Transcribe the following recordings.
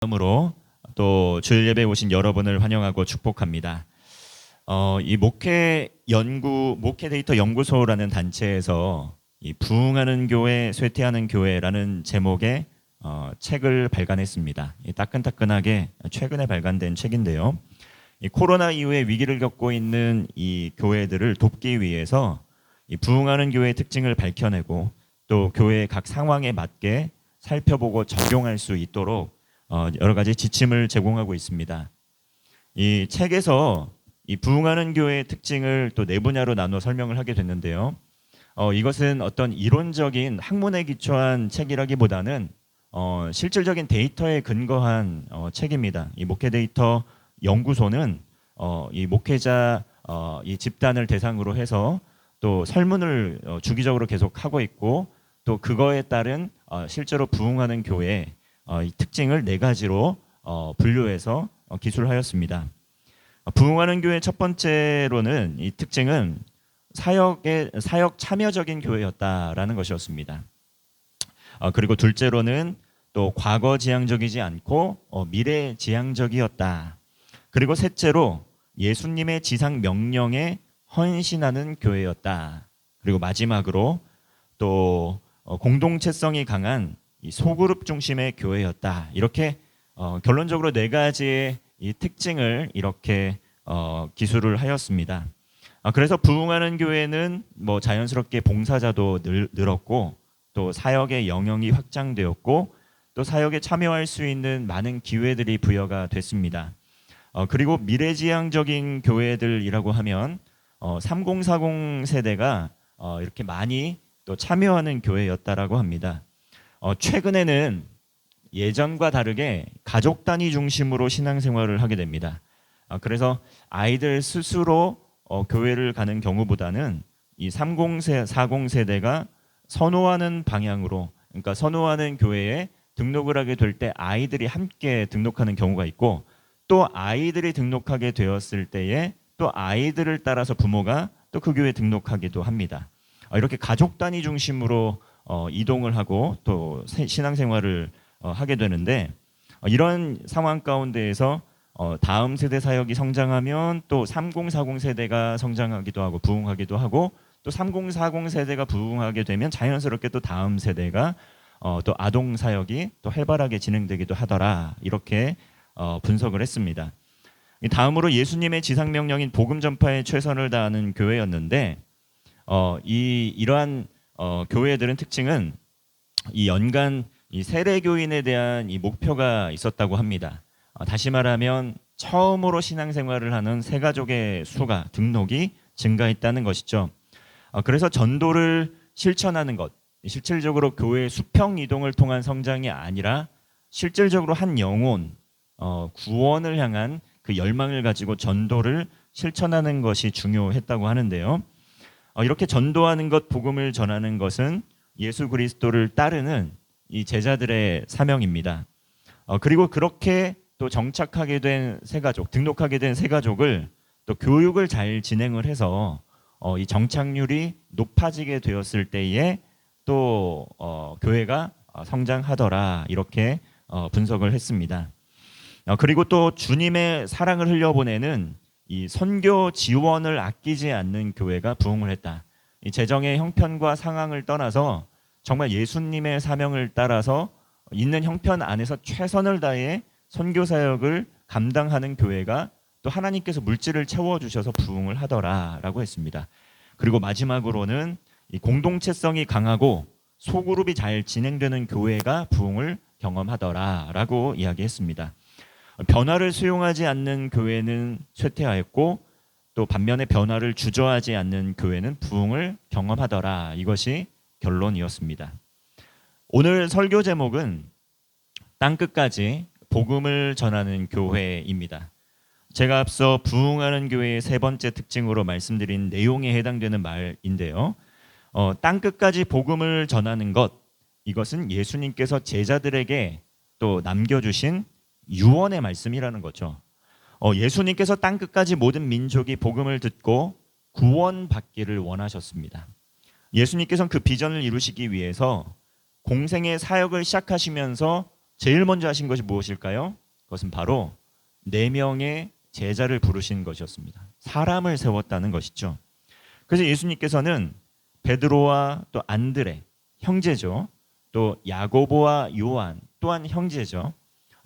으로 또 주일 예배에 오신 여러분을 환영하고 축복합니다. 이 목회 데이터 연구소라는 단체에서 이 부흥하는 교회, 쇠퇴하는 교회라는 제목의 책을 발간했습니다. 이 따끈따끈하게 최근에 발간된 책인데요. 이 코로나 이후에 위기를 겪고 있는 이 교회들을 돕기 위해서 이 부흥하는 교회의 특징을 밝혀내고 또 교회의 각 상황에 맞게 살펴보고 적용할 수 있도록 여러 가지 지침을 제공하고 있습니다. 이 책에서 이 부흥하는 교회의 특징을 또 네 분야로 나눠 설명을 하게 됐는데요. 이것은 어떤 이론적인 학문에 기초한 책이라기보다는 실질적인 데이터에 근거한 책입니다. 이 목회 데이터 연구소는 이 목회자 이 집단을 대상으로 해서 또 설문을 주기적으로 계속 하고 있고 또 그거에 따른 실제로 부흥하는 교회 이 특징을 네 가지로 분류해서 기술하였습니다. 부흥하는 교회 첫 번째로는 이 특징은 사역 참여적인 교회였다라는 것이었습니다. 그리고 둘째로는 또 과거 지향적이지 않고 미래 지향적이었다. 그리고 셋째로 예수님의 지상 명령에 헌신하는 교회였다. 그리고 마지막으로 또 공동체성이 강한 이 소그룹 중심의 교회였다. 이렇게 결론적으로 네 가지의 이 특징을 이렇게 기술을 하였습니다. 그래서 부흥하는 교회는 뭐 자연스럽게 봉사자도 늘었고 또 사역의 영역이 확장되었고 또 사역에 참여할 수 있는 많은 기회들이 부여가 됐습니다. 그리고 미래지향적인 교회들이라고 하면 3040 세대가 이렇게 많이 또 참여하는 교회였다라고 합니다. 최근에는 예전과 다르게 가족 단위 중심으로 신앙생활을 하게 됩니다. 그래서 아이들 스스로 교회를 가는 경우보다는 이 3040 세대가 선호하는 방향으로, 그러니까 선호하는 교회에 등록을 하게 될 때 아이들이 함께 등록하는 경우가 있고 또 아이들이 등록하게 되었을 때에 또 아이들을 따라서 부모가 또 그 교회에 등록하기도 합니다. 이렇게 가족 단위 중심으로 이동을 하고 또 신앙생활을 하게 되는데 이런 상황 가운데에서 다음 세대 사역이 성장하면 또 3040 세대가 성장하기도 하고 부흥하기도 하고 또 3040 세대가 부흥하게 되면 자연스럽게 또 다음 세대가 또 아동 사역이 또 활발하게 진행되기도 하더라. 이렇게 분석을 했습니다. 다음으로 예수님의 지상 명령인 복음 전파에 최선을 다하는 교회였는데 이러한 교회들은 특징은 이 연간 이 세례 교인에 대한 이 목표가 있었다고 합니다. 다시 말하면 처음으로 신앙생활을 하는 새 가족의 수가 등록이 증가했다는 것이죠. 그래서 전도를 실천하는 것, 실질적으로 교회 수평 이동을 통한 성장이 아니라 실질적으로 한 영혼 구원을 향한 그 열망을 가지고 전도를 실천하는 것이 중요했다고 하는데요. 이렇게 전도하는 것, 복음을 전하는 것은 예수 그리스도를 따르는 이 제자들의 사명입니다. 그리고 그렇게 또 정착하게 된 새가족, 등록하게 된 새가족을 또 교육을 잘 진행을 해서 이 정착률이 높아지게 되었을 때에 또 교회가 성장하더라. 이렇게 분석을 했습니다. 그리고 또 주님의 사랑을 흘려보내는 이 선교 지원을 아끼지 않는 교회가 부흥을 했다. 이 재정의 형편과 상황을 떠나서 정말 예수님의 사명을 따라서 있는 형편 안에서 최선을 다해 선교 사역을 감당하는 교회가 또 하나님께서 물질을 채워주셔서 부흥을 하더라라고 했습니다. 그리고 마지막으로는 이 공동체성이 강하고 소그룹이 잘 진행되는 교회가 부흥을 경험하더라라고 이야기했습니다. 변화를 수용하지 않는 교회는 쇠퇴하였고 또 반면에 변화를 주저하지 않는 교회는 부흥을 경험하더라. 이것이 결론이었습니다. 오늘 설교 제목은 땅끝까지 복음을 전하는 교회입니다. 제가 앞서 부흥하는 교회의 세 번째 특징으로 말씀드린 내용에 해당되는 말인데요. 땅끝까지 복음을 전하는 것, 이것은 예수님께서 제자들에게 또 남겨주신 유언의 말씀이라는 거죠. 예수님께서 땅끝까지 모든 민족이 복음을 듣고 구원받기를 원하셨습니다. 예수님께서는 그 비전을 이루시기 위해서 공생의 사역을 시작하시면서 제일 먼저 하신 것이 무엇일까요? 그것은 바로 4명의 제자를 부르신 것이었습니다. 사람을 세웠다는 것이죠. 그래서 예수님께서는 베드로와 또 안드레, 형제죠. 또 야고보와 요한, 또한 형제죠.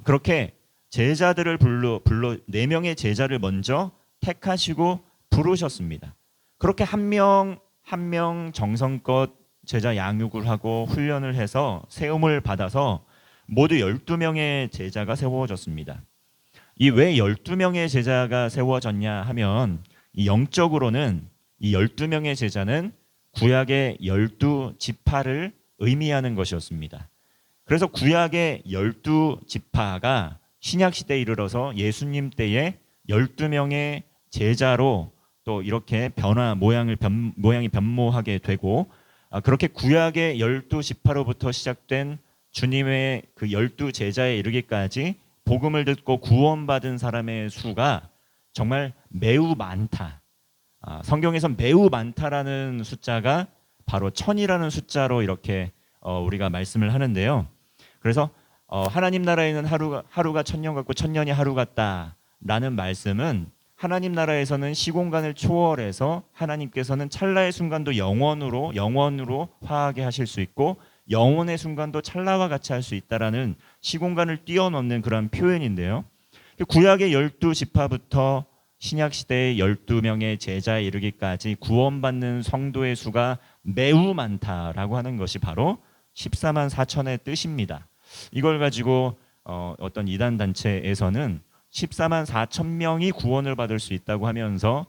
그렇게 제자들을 불러 4명의 제자를 먼저 택하시고 부르셨습니다. 그렇게 한 명 한 명 정성껏 제자 양육을 하고 훈련을 해서 세움을 받아서 모두 12명의 제자가 세워졌습니다. 이 왜 12명의 제자가 세워졌냐 하면 이 영적으로는 이 12명의 제자는 구약의 12지파를 의미하는 것이었습니다. 그래서 구약의 12지파가 신약 시대에 이르러서 예수님 때에 12명의 제자로 또 이렇게 모양이 변모하게 되고, 그렇게 구약의 12지파로부터 시작된 주님의 그 12제자에 이르기까지 복음을 듣고 구원받은 사람의 수가 정말 매우 많다. 성경에서 매우 많다라는 숫자가 바로 1000이라는 숫자로 이렇게 우리가 말씀을 하는데요. 그래서 하나님 나라에는 하루가 1000년 같고 1000년이 하루 같다라는 말씀은 하나님 나라에서는 시공간을 초월해서 하나님께서는 찰나의 순간도 영원으로 화하게 하실 수 있고 영혼의 순간도 찰나와 같이 할 수 있다라는 시공간을 뛰어넘는 그런 표현인데요. 구약의 12지파부터 신약 시대의 12명의 제자에 이르기까지 구원받는 성도의 수가 매우 많다라고 하는 것이 바로 14만 4천의 뜻입니다. 이걸 가지고 어떤 이단 단체에서는 14만 4천 명이 구원을 받을 수 있다고 하면서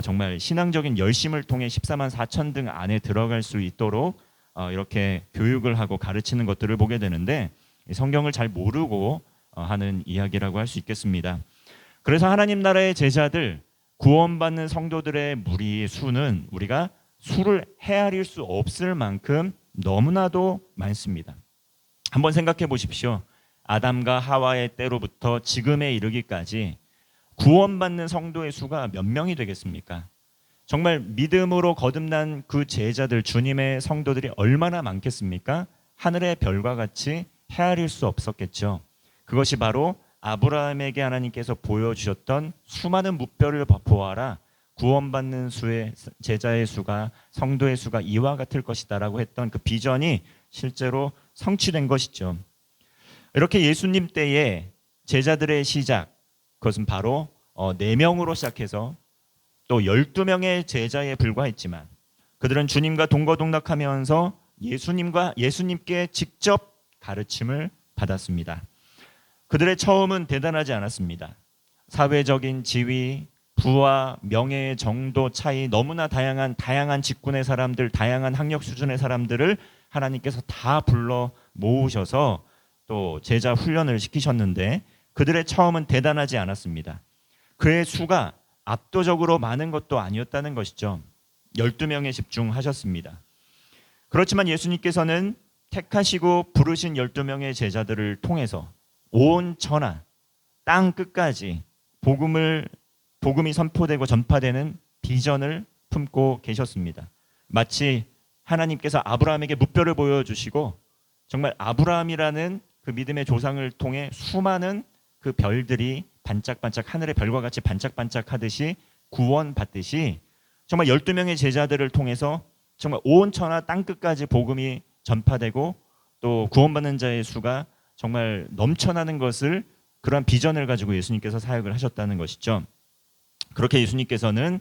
정말 신앙적인 열심을 통해 14만 4천 등 안에 들어갈 수 있도록 이렇게 교육을 하고 가르치는 것들을 보게 되는데 성경을 잘 모르고 하는 이야기라고 할 수 있겠습니다. 그래서 하나님 나라의 제자들, 구원받는 성도들의 무리 수는 우리가 수를 헤아릴 수 없을 만큼 너무나도 많습니다. 한번 생각해 보십시오. 아담과 하와의 때로부터 지금에 이르기까지 구원받는 성도의 수가 몇 명이 되겠습니까? 정말 믿음으로 거듭난 그 제자들, 주님의 성도들이 얼마나 많겠습니까? 하늘의 별과 같이 헤아릴 수 없었겠죠. 그것이 바로 아브라함에게 하나님께서 보여주셨던 수많은 무뼈를 보아라, 구원받는 수의 제자의 수가, 성도의 수가 이와 같을 것이다라고 했던 그 비전이 실제로 성취된 것이죠. 이렇게 예수님 때에 제자들의 시작, 그것은 바로 4명으로 시작해서 또 12명의 제자에 불과했지만 그들은 주님과 동거동락하면서 예수님께 직접 가르침을 받았습니다. 그들의 처음은 대단하지 않았습니다. 사회적인 지위, 부와 명예의 정도 차이, 너무나 다양한 직군의 사람들, 다양한 학력 수준의 사람들을 하나님께서 다 불러 모으셔서 또 제자 훈련을 시키셨는데 그들의 처음은 대단하지 않았습니다. 그의 수가 압도적으로 많은 것도 아니었다는 것이죠. 12명에 집중하셨습니다. 그렇지만 예수님께서는 택하시고 부르신 12명의 제자들을 통해서 온 천하, 땅 끝까지 복음이 선포되고 전파되는 비전을 품고 계셨습니다. 마치 하나님께서 아브라함에게 무뼈를 보여주시고 정말 아브라함이라는 그 믿음의 조상을 통해 수많은 그 별들이 반짝반짝 하늘의 별과 같이 반짝반짝하듯이 구원받듯이 정말 12명의 제자들을 통해서 정말 온 천하 땅 끝까지 복음이 전파되고 또 구원받는 자의 수가 정말 넘쳐나는 것을, 그러한 비전을 가지고 예수님께서 사역을 하셨다는 것이죠. 그렇게 예수님께서는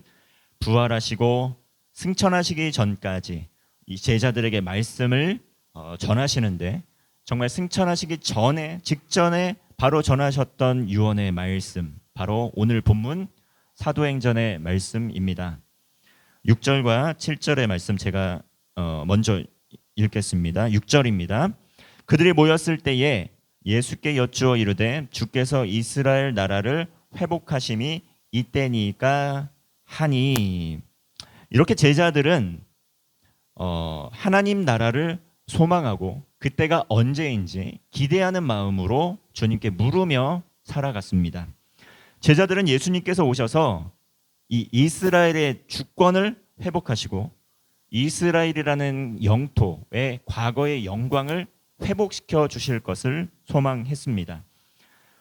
부활하시고 승천하시기 전까지 이 제자들에게 말씀을 전하시는데 정말 승천하시기 직전에 바로 전하셨던 유언의 말씀, 바로 오늘 본문 사도행전의 말씀입니다. 6절과 7절의 말씀 제가 먼저 읽겠습니다. 6절입니다. 그들이 모였을 때에 예수께 여쭈어 이르되 주께서 이스라엘 나라를 회복하심이 이때니까 하니. 이렇게 제자들은 하나님 나라를 소망하고 그때가 언제인지 기대하는 마음으로 주님께 물으며 살아갔습니다. 제자들은 예수님께서 오셔서 이 이스라엘의 주권을 회복하시고 이스라엘이라는 영토의 과거의 영광을 회복시켜 주실 것을 소망했습니다.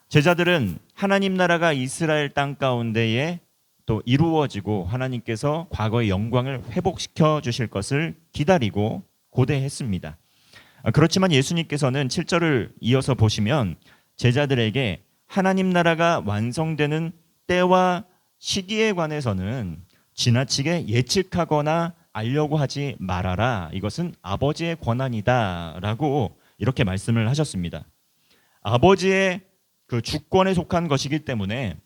제자들은 하나님 나라가 이스라엘 땅 가운데에 또 이루어지고 하나님께서 과거의 영광을 회복시켜 주실 것을 기다리고 고대했습니다. 그렇지만 예수님께서는 7절을 이어서 보시면 제자들에게 하나님 나라가 완성되는 때와 시기에 관해서는 지나치게 예측하거나 알려고 하지 말아라. 이것은 아버지의 권한이다 라고 이렇게 말씀을 하셨습니다. 아버지의 그 주권에 속한 것이기 때문에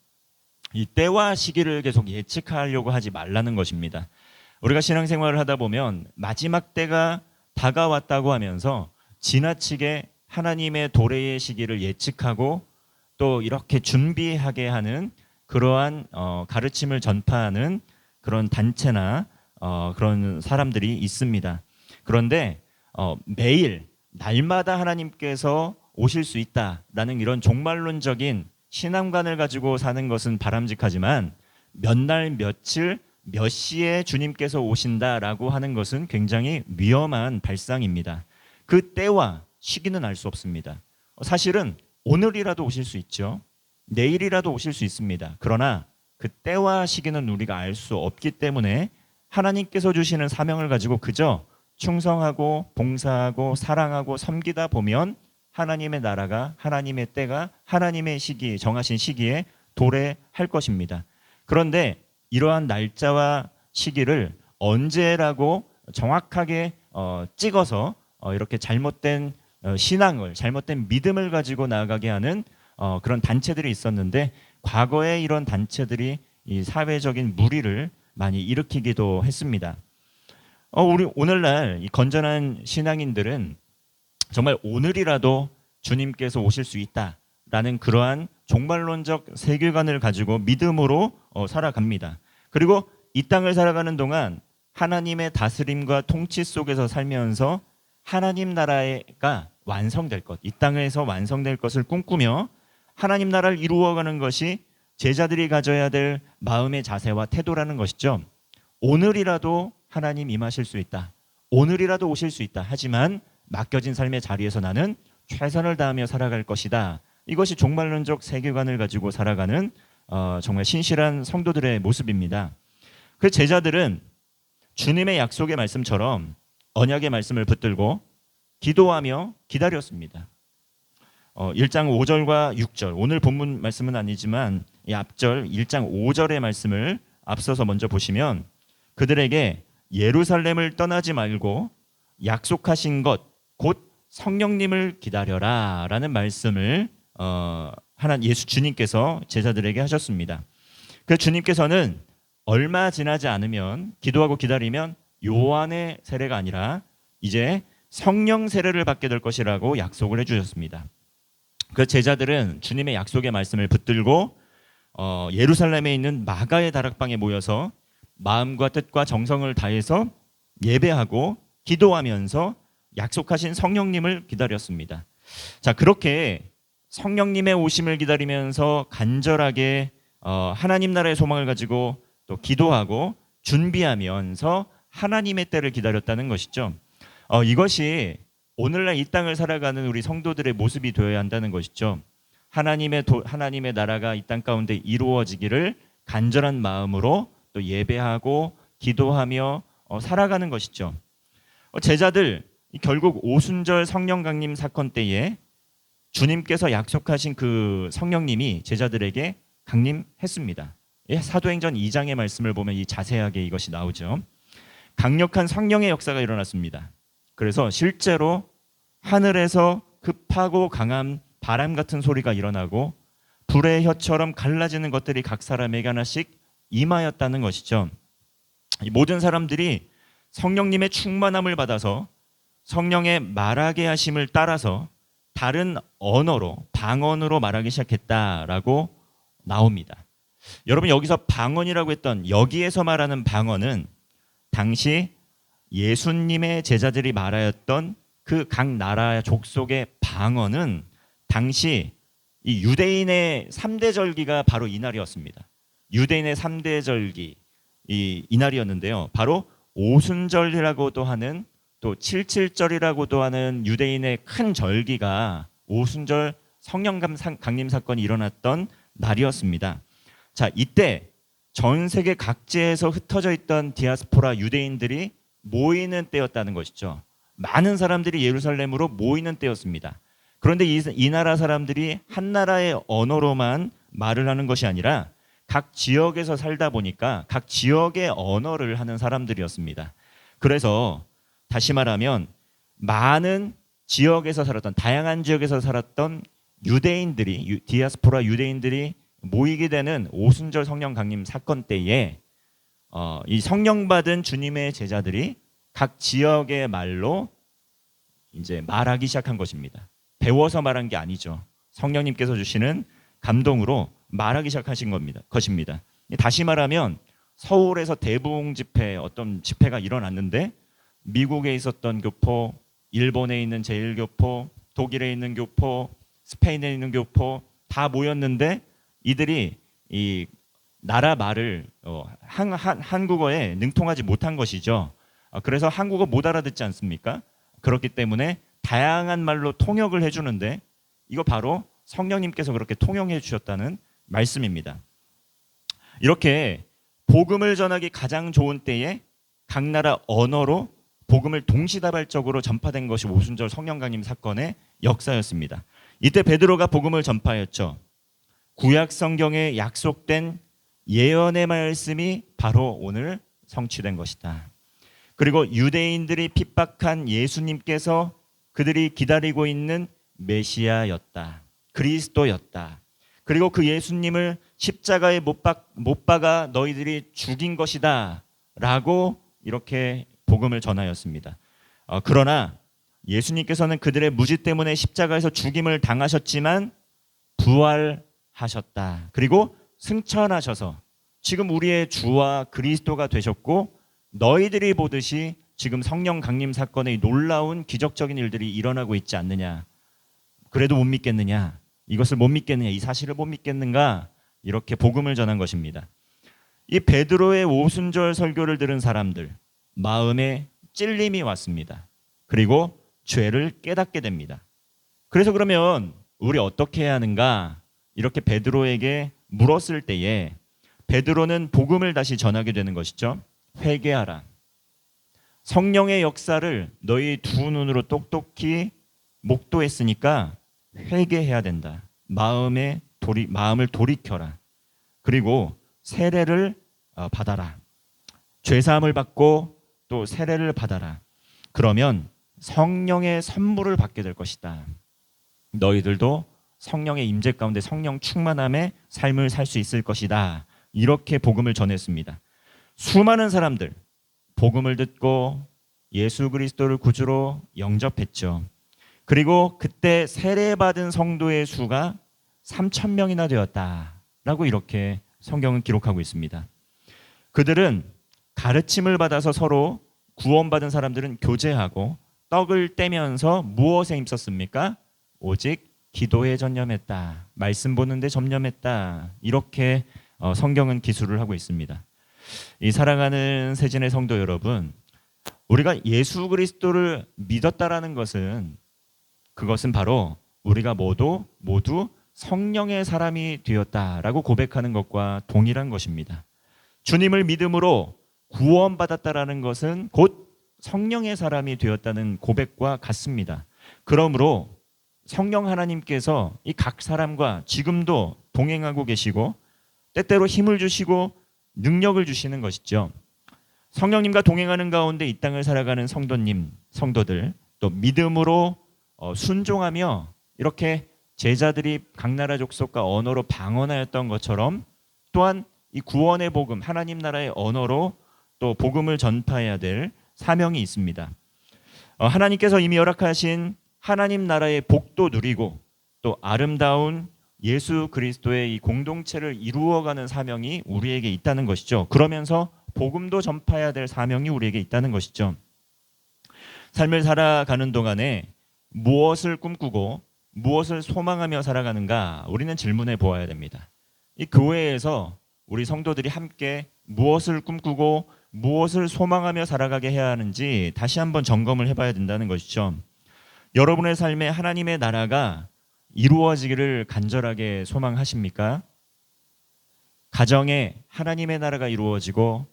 이 때와 시기를 계속 예측하려고 하지 말라는 것입니다. 우리가 신앙생활을 하다 보면 마지막 때가 다가왔다고 하면서 지나치게 하나님의 도래의 시기를 예측하고 또 이렇게 준비하게 하는 그러한 가르침을 전파하는 그런 단체나 그런 사람들이 있습니다. 그런데 매일 날마다 하나님께서 오실 수 있다라는 이런 종말론적인 신앙관을 가지고 사는 것은 바람직하지만 몇 날 며칠 몇 시에 주님께서 오신다라고 하는 것은 굉장히 위험한 발상입니다. 그 때와 시기는 알 수 없습니다. 사실은 오늘이라도 오실 수 있죠. 내일이라도 오실 수 있습니다. 그러나 그 때와 시기는 우리가 알 수 없기 때문에 하나님께서 주시는 사명을 가지고 그저 충성하고 봉사하고 사랑하고 섬기다 보면 하나님의 나라가 하나님의 때가 하나님의 시기 정하신 시기에 도래할 것입니다. 그런데 이러한 날짜와 시기를 언제라고 정확하게 찍어서 이렇게 잘못된 신앙을 잘못된 믿음을 가지고 나아가게 하는 그런 단체들이 있었는데 과거에 이런 단체들이 이 사회적인 무리를 많이 일으키기도 했습니다. 우리 오늘날 이 건전한 신앙인들은 정말 오늘이라도 주님께서 오실 수 있다라는 그러한 종말론적 세계관을 가지고 믿음으로 살아갑니다. 그리고 이 땅을 살아가는 동안 하나님의 다스림과 통치 속에서 살면서 하나님 나라가 완성될 것, 이 땅에서 완성될 것을 꿈꾸며 하나님 나라를 이루어가는 것이 제자들이 가져야 될 마음의 자세와 태도라는 것이죠. 오늘이라도 하나님 임하실 수 있다. 오늘이라도 오실 수 있다. 하지만 맡겨진 삶의 자리에서 나는 최선을 다하며 살아갈 것이다. 이것이 종말론적 세계관을 가지고 살아가는 정말 신실한 성도들의 모습입니다. 그 제자들은 주님의 약속의 말씀처럼 언약의 말씀을 붙들고 기도하며 기다렸습니다. 1장 5절과 6절 오늘 본문 말씀은 아니지만 이 앞절 1장 5절의 말씀을 앞서서 먼저 보시면 그들에게 예루살렘을 떠나지 말고 약속하신 것 곧 성령님을 기다려라 라는 말씀을 예수 주님께서 제자들에게 하셨습니다. 그 주님께서는 얼마 지나지 않으면 기도하고 기다리면 요한의 세례가 아니라 이제 성령 세례를 받게 될 것이라고 약속을 해주셨습니다. 그 제자들은 주님의 약속의 말씀을 붙들고 예루살렘에 있는 마가의 다락방에 모여서 마음과 뜻과 정성을 다해서 예배하고 기도하면서 약속하신 성령님을 기다렸습니다. 자, 그렇게 성령님의 오심을 기다리면서 간절하게 하나님 나라의 소망을 가지고 또 기도하고 준비하면서 하나님의 때를 기다렸다는 것이죠. 이것이 오늘날 이 땅을 살아가는 우리 성도들의 모습이 되어야 한다는 것이죠. 하나님의 나라가 이 땅 가운데 이루어지기를 간절한 마음으로 또 예배하고 기도하며 살아가는 것이죠. 제자들 결국 오순절 성령 강림 사건 때에 주님께서 약속하신 그 성령님이 제자들에게 강림했습니다. 사도행전 2장의 말씀을 보면 이 자세하게 이것이 나오죠. 강력한 성령의 역사가 일어났습니다. 그래서 실제로 하늘에서 급하고 강한 바람 같은 소리가 일어나고 불의 혀처럼 갈라지는 것들이 각 사람에게 하나씩 임하였다는 것이죠. 이 모든 사람들이 성령님의 충만함을 받아서 성령의 말하게 하심을 따라서 다른 언어로 방언으로 말하기 시작했다라고 나옵니다. 여러분 여기서 방언이라고 했던 여기에서 말하는 방언은 당시 예수님의 제자들이 말하였던 그 각 나라 족속의 방언은 당시 이 유대인의 3대 절기가 바로 이날이었습니다. 유대인의 3대 절기 이날이었는데요. 바로 오순절이라고도 하는 또 77절이라고도 하는 유대인의 큰 절기가 오순절 성령 강림 사건이 일어났던 날이었습니다. 자, 이때 전 세계 각지에서 흩어져 있던 디아스포라 유대인들이 모이는 때였다는 것이죠. 많은 사람들이 예루살렘으로 모이는 때였습니다. 그런데 이 나라 사람들이 한 나라의 언어로만 말을 하는 것이 아니라 각 지역에서 살다 보니까 각 지역의 언어를 하는 사람들이었습니다. 그래서 다시 말하면 많은 지역에서 살았던, 다양한 지역에서 살았던 유대인들이, 디아스포라 유대인들이 모이게 되는 오순절 성령 강림 사건 때에 이 성령 받은 주님의 제자들이 각 지역의 말로 이제 말하기 시작한 것입니다. 배워서 말한 게 아니죠. 성령님께서 주시는 감동으로 말하기 시작하신 것입니다. 다시 말하면 서울에서 대부흥 집회, 어떤 집회가 일어났는데 미국에 있었던 교포, 일본에 있는 제1교포, 독일에 있는 교포, 스페인에 있는 교포 다 모였는데 이들이 이 나라 말을 한국어에 능통하지 못한 것이죠. 그래서 한국어 못 알아듣지 않습니까? 그렇기 때문에 다양한 말로 통역을 해주는데 이거 바로 성령님께서 그렇게 통용해 주셨다는 말씀입니다. 이렇게 복음을 전하기 가장 좋은 때에 각 나라 언어로 복음을 동시다발적으로 전파된 것이 오순절 성령 강림 사건의 역사였습니다. 이때 베드로가 복음을 전파했죠. 구약 성경에 약속된 예언의 말씀이 바로 오늘 성취된 것이다. 그리고 유대인들이 핍박한 예수님께서 그들이 기다리고 있는 메시아였다. 그리스도였다. 그리고 그 예수님을 십자가에 못 박아 너희들이 죽인 것이다 라고 이렇게 복음을 전하였습니다. 그러나 예수님께서는 그들의 무지 때문에 십자가에서 죽임을 당하셨지만 부활하셨다. 그리고 승천하셔서 지금 우리의 주와 그리스도가 되셨고 너희들이 보듯이 지금 성령 강림 사건의 놀라운 기적적인 일들이 일어나고 있지 않느냐. 그래도 못 믿겠느냐. 이것을 못 믿겠느냐. 이 사실을 못 믿겠는가. 이렇게 복음을 전한 것입니다. 이 베드로의 오순절 설교를 들은 사람들 마음에 찔림이 왔습니다. 그리고 죄를 깨닫게 됩니다. 그래서 그러면 우리 어떻게 해야 하는가? 이렇게 베드로에게 물었을 때에 베드로는 복음을 다시 전하게 되는 것이죠. 회개하라. 성령의 역사를 너희 두 눈으로 똑똑히 목도했으니까 회개해야 된다. 마음을 돌이켜라. 그리고 세례를 받아라. 죄사함을 받고 또 세례를 받아라. 그러면 성령의 선물을 받게 될 것이다. 너희들도 성령의 임재 가운데 성령 충만함의 삶을 살 수 있을 것이다. 이렇게 복음을 전했습니다. 수많은 사람들 복음을 듣고 예수 그리스도를 구주로 영접했죠. 그리고 그때 세례받은 성도의 수가 3,000명이나 되었다라고 이렇게 성경은 기록하고 있습니다. 그들은 가르침을 받아서 서로 구원받은 사람들은 교제하고 떡을 떼면서 무엇에 힘썼습니까? 오직 기도에 전념했다. 말씀 보는데 전념했다. 이렇게 성경은 기술을 하고 있습니다. 이 사랑하는 세진의 성도 여러분, 우리가 예수 그리스도를 믿었다라는 것은 그것은 바로 우리가 모두 성령의 사람이 되었다라고 고백하는 것과 동일한 것입니다. 주님을 믿음으로 구원받았다라는 것은 곧 성령의 사람이 되었다는 고백과 같습니다. 그러므로 성령 하나님께서 이 각 사람과 지금도 동행하고 계시고 때때로 힘을 주시고 능력을 주시는 것이죠. 성령님과 동행하는 가운데 이 땅을 살아가는 성도들 또 믿음으로 순종하며 이렇게 제자들이 각 나라 족속과 언어로 방언하였던 것처럼 또한 이 구원의 복음, 하나님 나라의 언어로 또 복음을 전파해야 될 사명이 있습니다. 하나님께서 이미 허락하신 하나님 나라의 복도 누리고 또 아름다운 예수 그리스도의 이 공동체를 이루어가는 사명이 우리에게 있다는 것이죠. 그러면서 복음도 전파해야 될 사명이 우리에게 있다는 것이죠. 삶을 살아가는 동안에 무엇을 꿈꾸고 무엇을 소망하며 살아가는가 우리는 질문해 보아야 됩니다. 이 교회에서 우리 성도들이 함께 무엇을 꿈꾸고 무엇을 소망하며 살아가게 해야 하는지 다시 한번 점검을 해봐야 된다는 것이죠. 여러분의 삶에 하나님의 나라가 이루어지기를 간절하게 소망하십니까? 가정에 하나님의 나라가 이루어지고,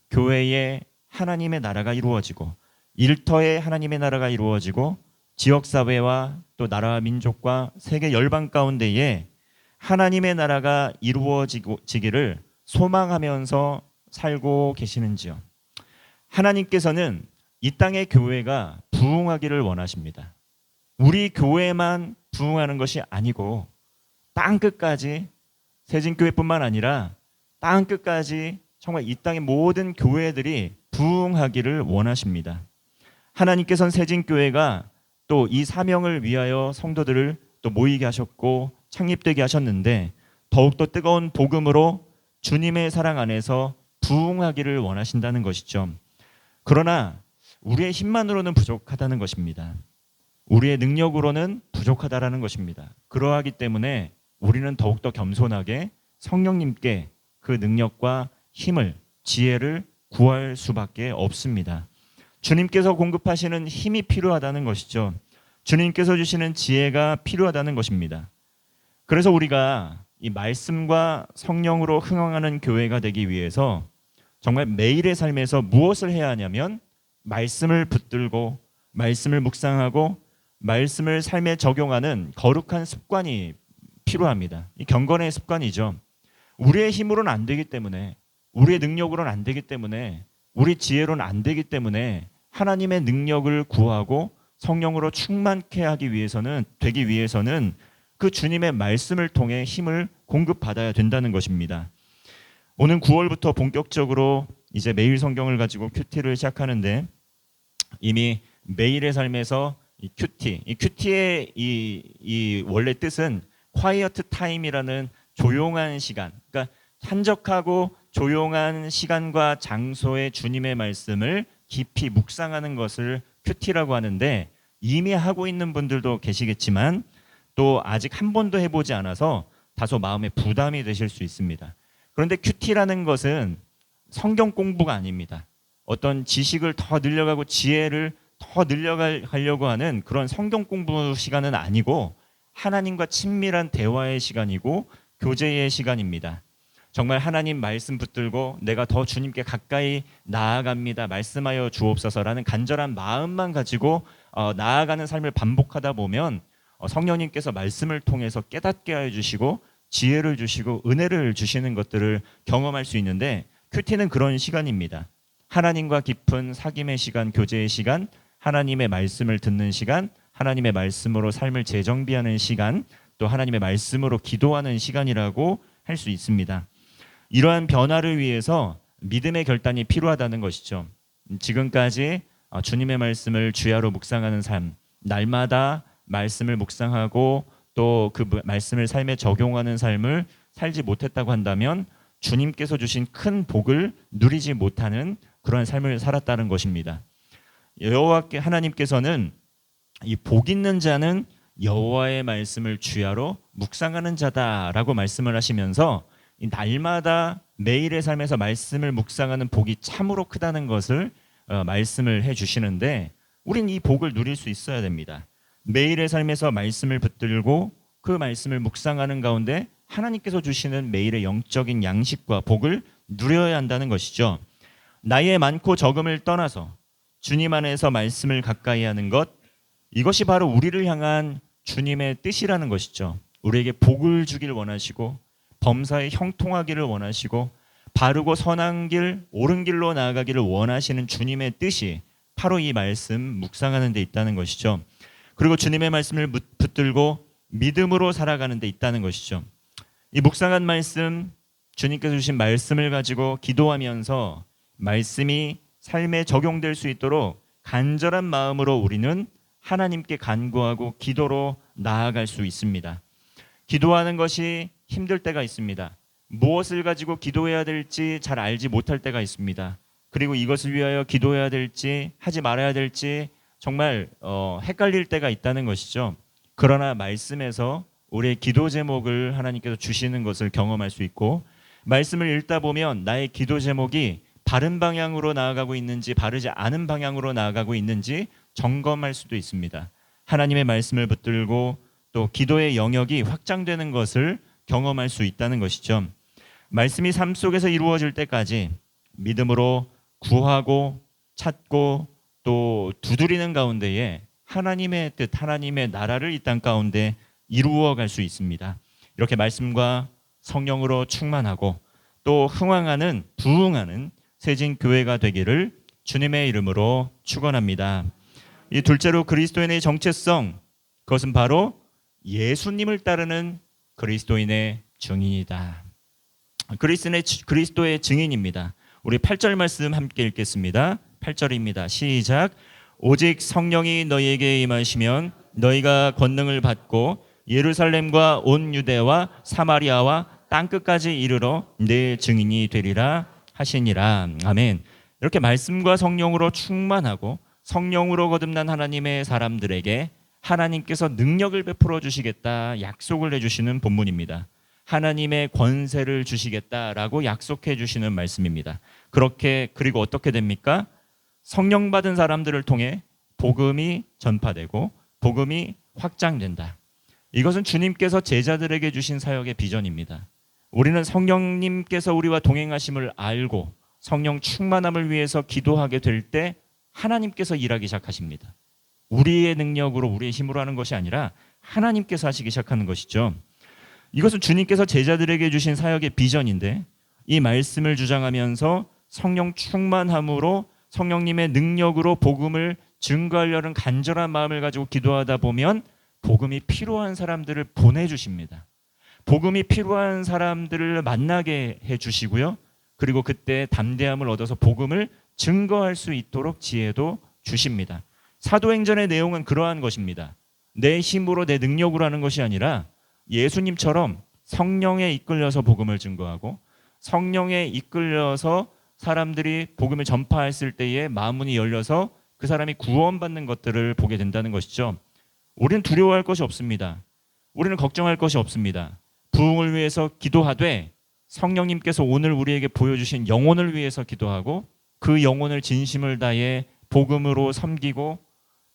교회에 하나님의 나라가 이루어지고, 일터에 하나님의 나라가 이루어지고, 지역사회와 또 나라와 민족과 세계 열방 가운데에 하나님의 나라가 이루어지기를 소망하면서 살고 계시는지요? 하나님께서는 이 땅의 교회가 부흥하기를 원하십니다. 우리 교회만 부흥하는 것이 아니고 땅 끝까지, 세진교회뿐만 아니라 땅 끝까지 정말 이 땅의 모든 교회들이 부흥하기를 원하십니다. 하나님께서는 세진교회가 또 이 사명을 위하여 성도들을 또 모이게 하셨고 창립되게 하셨는데, 더욱더 뜨거운 복음으로 주님의 사랑 안에서 부흥하기를 원하신다는 것이죠. 그러나 우리의 힘만으로는 부족하다는 것입니다. 우리의 능력으로는 부족하다라는 것입니다. 그러하기 때문에 우리는 더욱더 겸손하게 성령님께 그 능력과 힘을, 지혜를 구할 수밖에 없습니다. 주님께서 공급하시는 힘이 필요하다는 것이죠. 주님께서 주시는 지혜가 필요하다는 것입니다. 그래서 우리가 이 말씀과 성령으로 흥황하는 교회가 되기 위해서 정말 매일의 삶에서 무엇을 해야 하냐면 말씀을 붙들고 말씀을 묵상하고 말씀을 삶에 적용하는 거룩한 습관이 필요합니다. 이 경건의 습관이죠. 우리의 힘으로는 안 되기 때문에, 우리의 능력으로는 안 되기 때문에, 우리 지혜로는 안 되기 때문에 하나님의 능력을 구하고 성령으로 충만케 되기 위해서는 그 주님의 말씀을 통해 힘을 공급받아야 된다는 것입니다. 오는 9월부터 본격적으로 이제 매일 성경을 가지고 큐티를 시작하는데, 이미 매일의 삶에서 이 큐티의 이 원래 뜻은 quiet time이라는 조용한 시간, 그러니까 한적하고 조용한 시간과 장소에 주님의 말씀을 깊이 묵상하는 것을 큐티라고 하는데, 이미 하고 있는 분들도 계시겠지만 또 아직 한 번도 해보지 않아서 다소 마음에 부담이 되실 수 있습니다. 그런데 큐티라는 것은 성경 공부가 아닙니다. 어떤 지식을 더 늘려가고 지혜를 더 늘려가려고 하는 그런 성경 공부 시간은 아니고 하나님과 친밀한 대화의 시간이고 교제의 시간입니다. 정말 하나님 말씀 붙들고 내가 더 주님께 가까이 나아갑니다, 말씀하여 주옵소서라는 간절한 마음만 가지고 나아가는 삶을 반복하다 보면 성령님께서 말씀을 통해서 깨닫게 하여 주시고 지혜를 주시고 은혜를 주시는 것들을 경험할 수 있는데, 큐티는 그런 시간입니다. 하나님과 깊은 사귐의 시간, 교제의 시간, 하나님의 말씀을 듣는 시간, 하나님의 말씀으로 삶을 재정비하는 시간, 또 하나님의 말씀으로 기도하는 시간이라고 할 수 있습니다. 이러한 변화를 위해서 믿음의 결단이 필요하다는 것이죠. 지금까지 주님의 말씀을 주야로 묵상하는 삶, 날마다 말씀을 묵상하고 또 그 말씀을 삶에 적용하는 삶을 살지 못했다고 한다면 주님께서 주신 큰 복을 누리지 못하는 그런 삶을 살았다는 것입니다. 여호와께 하나님께서는 이 복 있는 자는 여호와의 말씀을 주야로 묵상하는 자다라고 말씀을 하시면서 이 날마다 매일의 삶에서 말씀을 묵상하는 복이 참으로 크다는 것을 말씀을 해주시는데, 우린 이 복을 누릴 수 있어야 됩니다. 매일의 삶에서 말씀을 붙들고 그 말씀을 묵상하는 가운데 하나님께서 주시는 매일의 영적인 양식과 복을 누려야 한다는 것이죠. 나이의 많고 적음을 떠나서 주님 안에서 말씀을 가까이 하는 것, 이것이 바로 우리를 향한 주님의 뜻이라는 것이죠. 우리에게 복을 주길 원하시고 범사에 형통하기를 원하시고 바르고 선한 길, 옳은 길로 나아가기를 원하시는 주님의 뜻이 바로 이 말씀 묵상하는 데 있다는 것이죠. 그리고 주님의 말씀을 붙들고 믿음으로 살아가는 데 있다는 것이죠. 이 묵상한 말씀, 주님께서 주신 말씀을 가지고 기도하면서 말씀이 삶에 적용될 수 있도록 간절한 마음으로 우리는 하나님께 간구하고 기도로 나아갈 수 있습니다. 기도하는 것이 힘들 때가 있습니다. 무엇을 가지고 기도해야 될지 잘 알지 못할 때가 있습니다. 그리고 이것을 위하여 기도해야 될지 하지 말아야 될지 정말 헷갈릴 때가 있다는 것이죠. 그러나 말씀에서 우리의 기도 제목을 하나님께서 주시는 것을 경험할 수 있고, 말씀을 읽다 보면 나의 기도 제목이 바른 방향으로 나아가고 있는지 바르지 않은 방향으로 나아가고 있는지 점검할 수도 있습니다. 하나님의 말씀을 붙들고 또 기도의 영역이 확장되는 것을 경험할 수 있다는 것이죠. 말씀이 삶 속에서 이루어질 때까지 믿음으로 구하고 찾고 또 두드리는 가운데에 하나님의 뜻, 하나님의 나라를 이 땅 가운데 이루어 갈 수 있습니다. 이렇게 말씀과 성령으로 충만하고 또 흥왕하는, 부흥하는 세진 교회가 되기를 주님의 이름으로 축원합니다. 이 둘째로 그리스도인의 정체성, 그것은 바로 예수님을 따르는 그리스도인의 증인이다. 그리스도의 증인입니다. 우리 8절 말씀 함께 읽겠습니다. 8절입니다. 시작. 오직 성령이 너희에게 임하시면 너희가 권능을 받고 예루살렘과 온 유대와 사마리아와 땅끝까지 이르러 내 증인이 되리라 하시니라. 아멘. 이렇게 말씀과 성령으로 충만하고 성령으로 거듭난 하나님의 사람들에게 하나님께서 능력을 베풀어 주시겠다 약속을 해주시는 본문입니다. 하나님의 권세를 주시겠다라고 약속해 주시는 말씀입니다. 그리고 어떻게 됩니까? 성령 받은 사람들을 통해 복음이 전파되고 복음이 확장된다. 이것은 주님께서 제자들에게 주신 사역의 비전입니다. 우리는 성령님께서 우리와 동행하심을 알고 성령 충만함을 위해서 기도하게 될 때 하나님께서 일하기 시작하십니다. 우리의 능력으로 우리의 힘으로 하는 것이 아니라 하나님께서 하시기 시작하는 것이죠. 이것은 주님께서 제자들에게 주신 사역의 비전인데 이 말씀을 주장하면서 성령 충만함으로 성령님의 능력으로 복음을 증거하려는 간절한 마음을 가지고 기도하다 보면 복음이 필요한 사람들을 보내주십니다. 복음이 필요한 사람들을 만나게 해주시고요. 그리고 그때 담대함을 얻어서 복음을 증거할 수 있도록 지혜도 주십니다. 사도행전의 내용은 그러한 것입니다. 내 힘으로 내 능력으로 하는 것이 아니라 예수님처럼 성령에 이끌려서 복음을 증거하고 성령에 이끌려서 사람들이 복음을 전파했을 때에 마음문이 열려서 그 사람이 구원받는 것들을 보게 된다는 것이죠. 우리는 두려워할 것이 없습니다. 우리는 걱정할 것이 없습니다. 부흥을 위해서 기도하되 성령님께서 오늘 우리에게 보여주신 영혼을 위해서 기도하고 그 영혼을 진심을 다해 복음으로 섬기고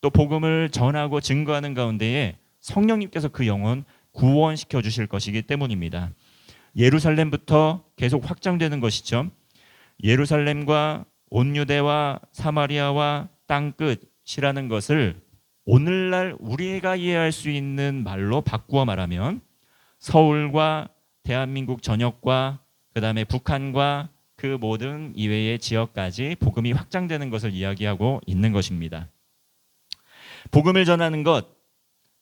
또 복음을 전하고 증거하는 가운데에 성령님께서 그 영혼 구원시켜 주실 것이기 때문입니다. 예루살렘부터 계속 확장되는 것이죠. 예루살렘과 온 유대와 사마리아와 땅끝이라는 것을 오늘날 우리가 이해할 수 있는 말로 바꾸어 말하면 서울과 대한민국 전역과 그 다음에 북한과 그 모든 이외의 지역까지 복음이 확장되는 것을 이야기하고 있는 것입니다. 복음을 전하는 것,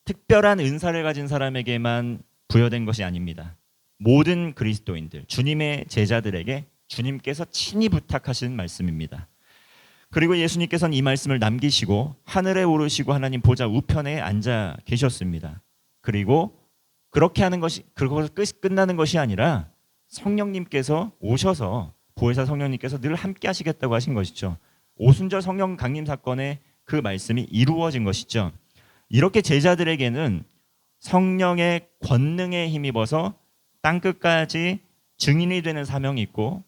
특별한 은사를 가진 사람에게만 부여된 것이 아닙니다. 모든 그리스도인들, 주님의 제자들에게 주님께서 친히 부탁하신 말씀입니다. 그리고 예수님께서는 이 말씀을 남기시고 하늘에 오르시고 하나님 보좌 우편에 앉아 계셨습니다. 그리고 그렇게 하는 것이 그것을 끝나는 것이 아니라 성령님께서 오셔서 보혜사 성령님께서 늘 함께 하시겠다고 하신 것이죠. 오순절 성령 강림 사건에 그 말씀이 이루어진 것이죠. 이렇게 제자들에게는 성령의 권능에 힘입어서 땅끝까지 증인이 되는 사명이 있고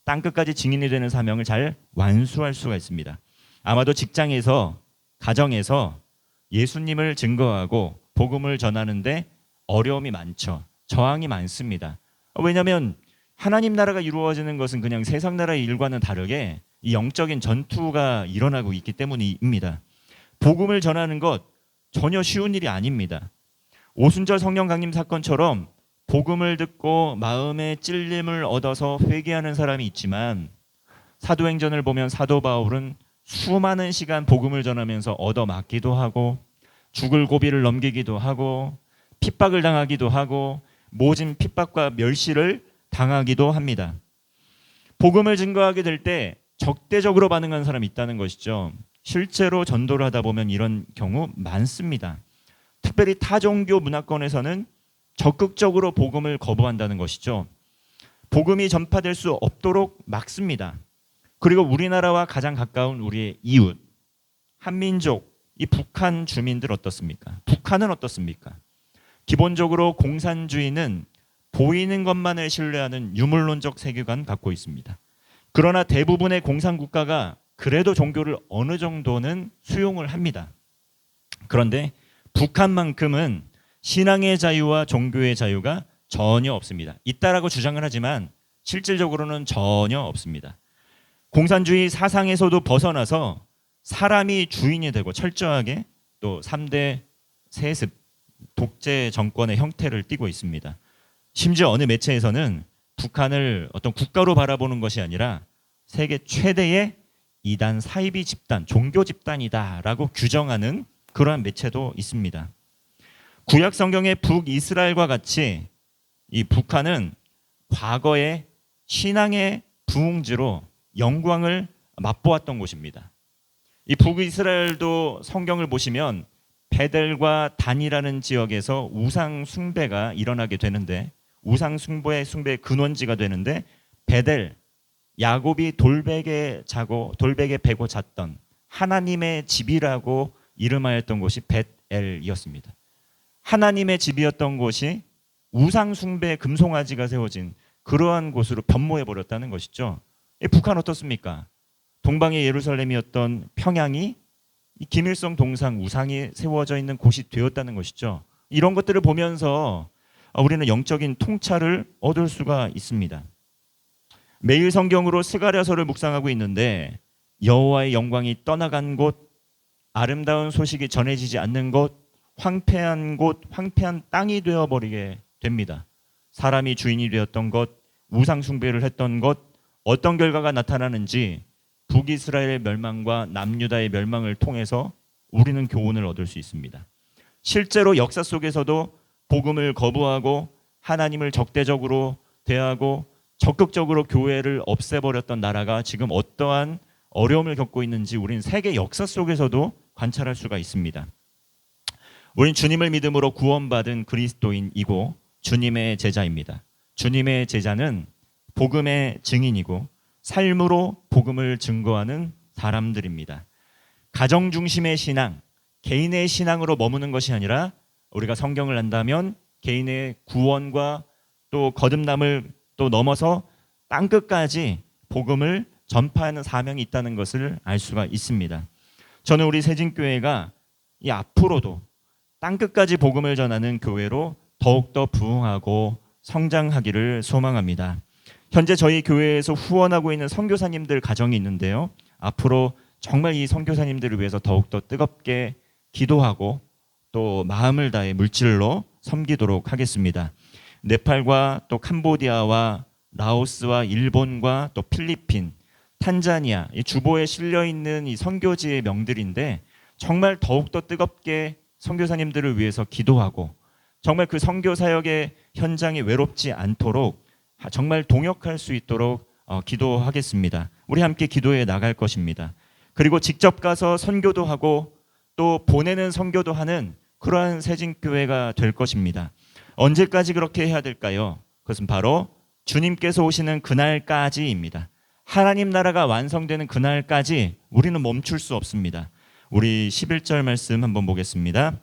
땅끝까지 증인이 되는 사명을 잘 완수할 수가 있습니다. 아마도 직장에서 가정에서 예수님을 증거하고 복음을 전하는데 어려움이 많죠. 저항이 많습니다. 왜냐하면 하나님 나라가 이루어지는 것은 그냥 세상 나라의 일과는 다르게 이 영적인 전투가 일어나고 있기 때문입니다. 복음을 전하는 것 전혀 쉬운 일이 아닙니다. 오순절 성령 강림 사건처럼 복음을 듣고 마음의 찔림을 얻어서 회개하는 사람이 있지만 사도행전을 보면 사도 바울은 수많은 시간 복음을 전하면서 얻어맞기도 하고 죽을 고비를 넘기기도 하고 핍박을 당하기도 하고 모진 핍박과 멸시를 당하기도 합니다. 복음을 증거하게 될 때 적대적으로 반응하는 사람이 있다는 것이죠. 실제로 전도를 하다 보면 이런 경우 많습니다. 특별히 타종교 문화권에서는 적극적으로 복음을 거부한다는 것이죠. 복음이 전파될 수 없도록 막습니다. 그리고 우리나라와 가장 가까운 우리의 이웃, 한민족, 이 북한 주민들 어떻습니까? 북한은 어떻습니까? 기본적으로 공산주의는 보이는 것만을 신뢰하는 유물론적 세계관 갖고 있습니다. 그러나 대부분의 공산국가가 그래도 종교를 어느 정도는 수용을 합니다. 그런데 북한만큼은 신앙의 자유와 종교의 자유가 전혀 없습니다. 있다라고 주장을 하지만 실질적으로는 전혀 없습니다. 공산주의 사상에서도 벗어나서 사람이 주인이 되고 철저하게 또 3대 세습, 독재 정권의 형태를 띠고 있습니다. 심지어 어느 매체에서는 북한을 어떤 국가로 바라보는 것이 아니라 세계 최대의 이단 사이비 집단, 종교 집단이다라고 규정하는 그러한 매체도 있습니다. 구약 성경의 북이스라엘과 같이 이 북한은 과거에 신앙의 부흥지로 영광을 맛보았던 곳입니다. 이 북이스라엘도 성경을 보시면 베델과 단이라는 지역에서 우상 숭배가 일어나게 되는데, 우상 숭배의 근원지가 되는데, 베델, 야곱이 돌베개 베고 잤던 하나님의 집이라고 이름하였던 곳이 벳엘이었습니다. 하나님의 집이었던 곳이 우상 숭배 금송아지가 세워진 그러한 곳으로 변모해 버렸다는 것이죠. 북한 어떻습니까? 동방의 예루살렘이었던 평양이 김일성 동상 우상이 세워져 있는 곳이 되었다는 것이죠. 이런 것들을 보면서 우리는 영적인 통찰을 얻을 수가 있습니다. 매일 성경으로 스가랴서를 묵상하고 있는데 여호와의 영광이 떠나간 곳, 아름다운 소식이 전해지지 않는 곳, 황폐한 땅이 되어버리게 됩니다. 사람이 주인이 되었던 것, 우상 숭배를 했던 것, 어떤 결과가 나타나는지 북이스라엘의 멸망과 남유다의 멸망을 통해서 우리는 교훈을 얻을 수 있습니다. 실제로 역사 속에서도 복음을 거부하고 하나님을 적대적으로 대하고 적극적으로 교회를 없애버렸던 나라가 지금 어떠한 어려움을 겪고 있는지 우리는 세계 역사 속에서도 관찰할 수가 있습니다. 우린 주님을 믿음으로 구원받은 그리스도인이고 주님의 제자입니다. 주님의 제자는 복음의 증인이고 삶으로 복음을 증거하는 사람들입니다. 가정 중심의 신앙, 개인의 신앙으로 머무는 것이 아니라 우리가 성경을 안다면 개인의 구원과 또 거듭남을 또 넘어서 땅끝까지 복음을 전파하는 사명이 있다는 것을 알 수가 있습니다. 저는 우리 세진교회가 이 앞으로도 땅끝까지 복음을 전하는 교회로 더욱더 부흥하고 성장하기를 소망합니다. 현재 저희 교회에서 후원하고 있는 선교사님들 가정이 있는데요. 앞으로 정말 이 선교사님들을 위해서 더욱더 뜨겁게 기도하고 또 마음을 다해 물질로 섬기도록 하겠습니다. 네팔과 또 캄보디아와 라오스와 일본과 또 필리핀, 탄자니아, 이 주보에 실려 있는 이 선교지의 명들인데 정말 더욱더 뜨겁게 선교사님들을 위해서 기도하고 정말 그 선교 사역의 현장이 외롭지 않도록 정말 동역할 수 있도록 기도하겠습니다. 우리 함께 기도해 나갈 것입니다. 그리고 직접 가서 선교도 하고 또 보내는 선교도 하는 그러한 세진교회가 될 것입니다. 언제까지 그렇게 해야 될까요? 그것은 바로 주님께서 오시는 그날까지입니다. 하나님 나라가 완성되는 그날까지 우리는 멈출 수 없습니다. 우리 11절 말씀 한번 보겠습니다.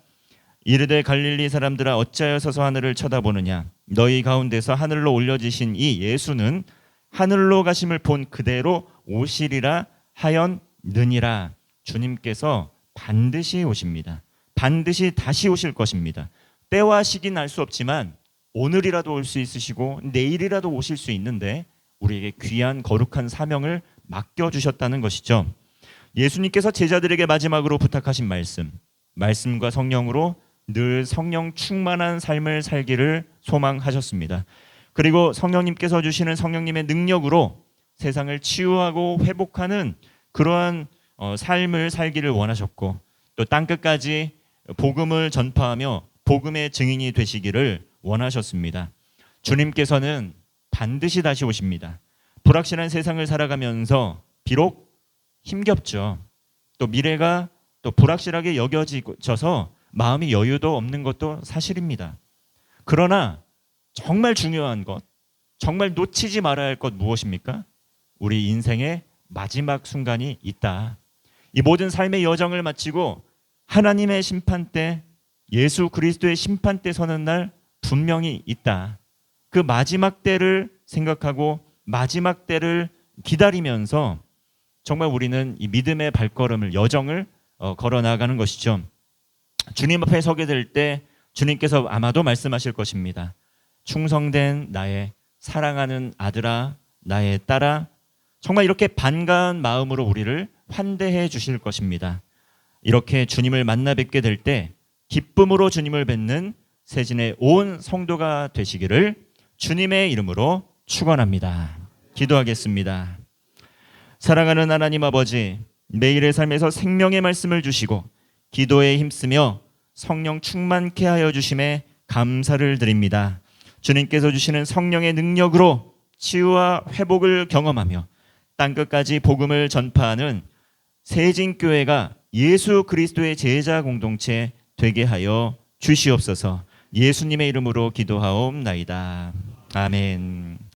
이르되 갈릴리 사람들아 어찌하여 서서 하늘을 쳐다보느냐 너희 가운데서 하늘로 올려지신 이 예수는 하늘로 가심을 본 그대로 오시리라 하였느니라. 주님께서 반드시 오십니다. 반드시 다시 오실 것입니다. 때와 시기는 알 수 없지만 오늘이라도 올 수 있으시고 내일이라도 오실 수 있는데 우리에게 귀한 거룩한 사명을 맡겨주셨다는 것이죠. 예수님께서 제자들에게 마지막으로 부탁하신 말씀과 성령으로 늘 성령 충만한 삶을 살기를 소망하셨습니다. 그리고 성령님께서 주시는 성령님의 능력으로 세상을 치유하고 회복하는 그러한 삶을 살기를 원하셨고 또 땅끝까지 복음을 전파하며 복음의 증인이 되시기를 원하셨습니다. 주님께서는 반드시 다시 오십니다. 불확실한 세상을 살아가면서 비록 힘겹죠. 또 미래가 또 불확실하게 여겨져서 마음이 여유도 없는 것도 사실입니다. 그러나 정말 중요한 것, 정말 놓치지 말아야 할 것 무엇입니까? 우리 인생의 마지막 순간이 있다. 이 모든 삶의 여정을 마치고 하나님의 심판대, 예수 그리스도의 심판대 서는 날 분명히 있다. 그 마지막 때를 생각하고 마지막 때를 기다리면서 정말 우리는 이 믿음의 발걸음을 여정을 걸어 나가는 것이죠. 주님 앞에 서게 될 때 주님께서 아마도 말씀하실 것입니다. 충성된 나의 사랑하는 아들아, 나의 딸아, 정말 이렇게 반가운 마음으로 우리를 환대해 주실 것입니다. 이렇게 주님을 만나 뵙게 될 때 기쁨으로 주님을 뵙는 세진의 온 성도가 되시기를 주님의 이름으로 축원합니다. 기도하겠습니다. 사랑하는 하나님 아버지, 매일의 삶에서 생명의 말씀을 주시고 기도에 힘쓰며 성령 충만케 하여 주심에 감사를 드립니다. 주님께서 주시는 성령의 능력으로 치유와 회복을 경험하며 땅끝까지 복음을 전파하는 세진교회가 예수 그리스도의 제자 공동체 되게 하여 주시옵소서. 예수님의 이름으로 기도하옵나이다. 아멘.